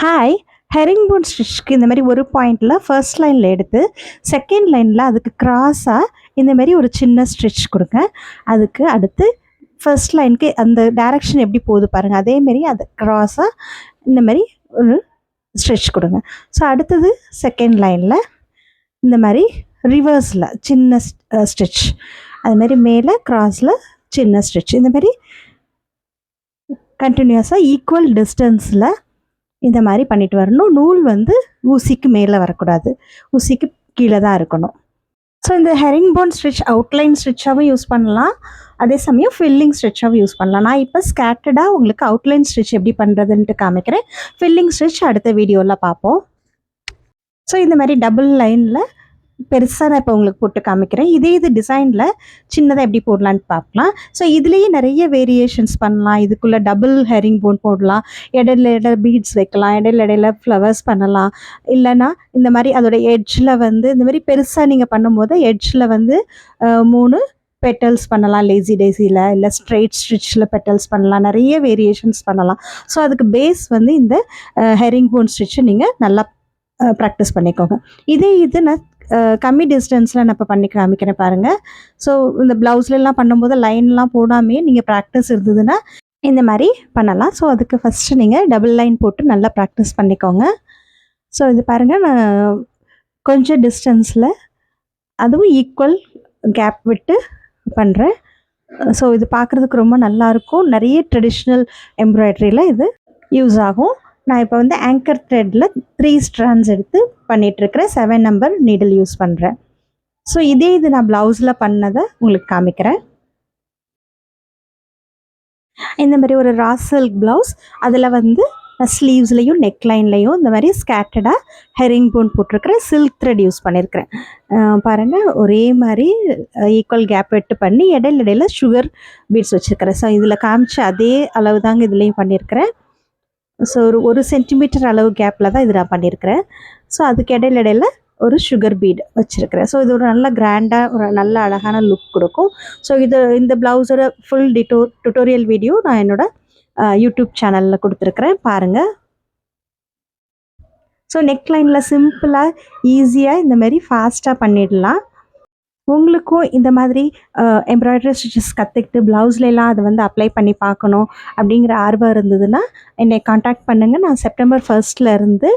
Hi. Hearing phone ஸ்டிச்க்கு இந்த மாரி ஒரு பாயிண்ட்ல ஃபர்ஸ்ட் லைன்ல எடுத்து, செகண்ட் லைன்ல அதுக்கு கிராஸா இந்த மாரி ஒரு சின்ன ஸ்டிச் குடுங்க. அதுக்கு அடுத்து ஃபர்ஸ்ட் லைனுக்கு அந்த டைரக்ஷன் எப்படி போகுது பாருங்க. அதே மாரி அது கிராஸா இந்த மாரி ஒரு ஸ்டிச் குடுங்க. ஸோ அடுத்தது செகண்ட் லைன்ல இந்த மாரி ரிவர்ஸ்ல சின்ன ஸ்டிச். அது மாரி மேல கிராஸ்ல சின்ன ஸ்டிச். இந்த மாரி கன்டினியூஸா ஈக்குவல் டிஸ்டன்ஸ்ல இந்த மாதிரி பண்ணிட்டு வரணும். நூல் வந்து ஊசிக்கு மேலே வரக்கூடாது, ஊசிக்கு கீழே தான் இருக்கணும். ஸோ இந்த ஹெரிங் போன் ஸ்டிச் அவுட்லைன் ஸ்டிச்சாகவும் யூஸ் பண்ணலாம், அதே சமயம் ஃபில்லிங் ஸ்டிச்சாகவும் யூஸ் பண்ணலாம். நான் இப்போ ஸ்கேட்டர்டாக உங்களுக்கு அவுட்லைன் ஸ்டிச் எப்படி பண்ணுறதுன்ட்டு காமிக்கிறேன். ஃபில்லிங் ஸ்டிச் அடுத்த வீடியோவில் பார்ப்போம். ஸோ இந்த மாதிரி டபுள் லைனில் பெருசாக நான் இப்போ உங்களுக்கு போட்டு காமிக்கிறேன். இது டிசைனில் சின்னதாக எப்படி போடலான்னு பார்க்கலாம். ஸோ இதுலேயே நிறைய வேரியேஷன்ஸ் பண்ணலாம். இதுக்குள்ளே டபுள் ஹெரிங் போன் போடலாம், இடையில பீட்ஸ் வைக்கலாம், இடையில ஃப்ளவர்ஸ் பண்ணலாம். இல்லைன்னா இந்த மாதிரி அதோட எட்ஜில் வந்து இந்த மாதிரி பெருசாக நீங்கள் பண்ணும்போது எட்ஜில் வந்து 3 பெட்டல்ஸ் பண்ணலாம் லேசி டேசியில், இல்லை ஸ்ட்ரெயிட் ஸ்டிச்சில் பெட்டல்ஸ் பண்ணலாம், நிறைய வேரியேஷன்ஸ் பண்ணலாம். ஸோ அதுக்கு பேஸ் வந்து இந்த ஹெரிங் போன் ஸ்டிச்சை நீங்கள் நல்லா ப்ராக்டிஸ் பண்ணிக்கோங்க. இது நான் கம்மி டிஸ்டன்ஸில் நான் இப்போ பண்ணி காமிக்கிறேன் பாருங்கள். ஸோ இந்த ப்ளவுஸ்லலாம் பண்ணும்போது லைன்லாம் போடாமே நீங்கள் ப்ராக்டிஸ் இருந்ததுன்னா இந்த மாதிரி பண்ணலாம். ஸோ அதுக்கு ஃபஸ்ட்டு நீங்கள் டபுள் லைன் போட்டு நல்லா ப்ராக்டிஸ் பண்ணிக்கோங்க. ஸோ இது பாருங்கள், நான் கொஞ்சம் டிஸ்டன்ஸில் அதுவும் ஈக்குவல் கேப் விட்டு பண்ணுறேன். ஸோ இது பார்க்குறதுக்கு ரொம்ப நல்லாயிருக்கும். நிறைய ட்ரெடிஷ்னல் எம்ப்ராய்டரியில் இது யூஸ் ஆகும். நான் இப்போ வந்து ஆங்கர் த்ரெட்டில் 3 ஸ்ட்ராண்ட்ஸ் எடுத்து பண்ணிகிட்ருக்கிறேன். 7 நம்பர் நீடில் யூஸ் பண்ணுறேன். ஸோ இது நான் ப்ளவுஸில் பண்ணதை உங்களுக்கு காமிக்கிறேன். இந்த மாதிரி ஒரு ரா சில்க் ப்ளவுஸ், அதில் வந்து ஸ்லீவ்ஸ்லேயும் நெக்லைன்லேயும் இந்த மாதிரி ஸ்கேட்டர்டாக ஹெரிங் போன் போட்டிருக்கிறேன். சில்க் த்ரெட் யூஸ் பண்ணியிருக்கிறேன். பாருங்கள், ஒரே மாதிரி ஈக்குவல் கேப் விட்டு பண்ணி இடையில சுகர் பீட்ஸ் வச்சுருக்கிறேன். ஸோ இதில் காமிச்ச அதே அளவு தாங்க இதுலேயும் பண்ணியிருக்கிறேன். ஸோ ஒரு சென்டிமீட்டர் அளவு கேப்பில் தான் இது நான் பண்ணியிருக்கிறேன். ஸோ அதுக்கு இடையில ஒரு சுகர் பீட் வச்சுருக்கிறேன். ஸோ இது ஒரு நல்ல கிராண்டாக ஒரு நல்ல அழகான லுக் கொடுக்கும். ஸோ இந்த ப்ளவுஸோட ஃபுல் டுட்டோரியல் வீடியோ நான் என்னோடய யூடியூப் சேனலில் கொடுத்துருக்குறேன், பாருங்கள். ஸோ நெக்லைனில் சிம்பிளாக ஈஸியாக இந்த மாதிரி ஃபாஸ்ட்டாக பண்ணிடலாம். உங்களுக்கும் இந்த மாதிரி எம்ப்ராய்டரி ஸ்டிச்சஸ் கற்றுக்கிட்டு ப்ளவுஸ்லாம் அதை வந்து அப்ளை பண்ணி பார்க்கணும் அப்படிங்கிற ஆர்வம் இருந்ததுன்னா என்னை காண்டாக்ட் பண்ணுங்கள். நான் September 1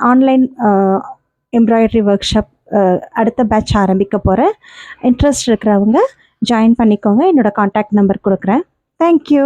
online embroidery work shop அடுத்த பேட்ச் ஆரம்பிக்க போகிறேன். இன்ட்ரெஸ்ட் இருக்கிறவங்க ஜாயின் பண்ணிக்கோங்க. என்னோடய காண்டாக்ட் நம்பர் கொடுக்குறேன். தேங்க்யூ.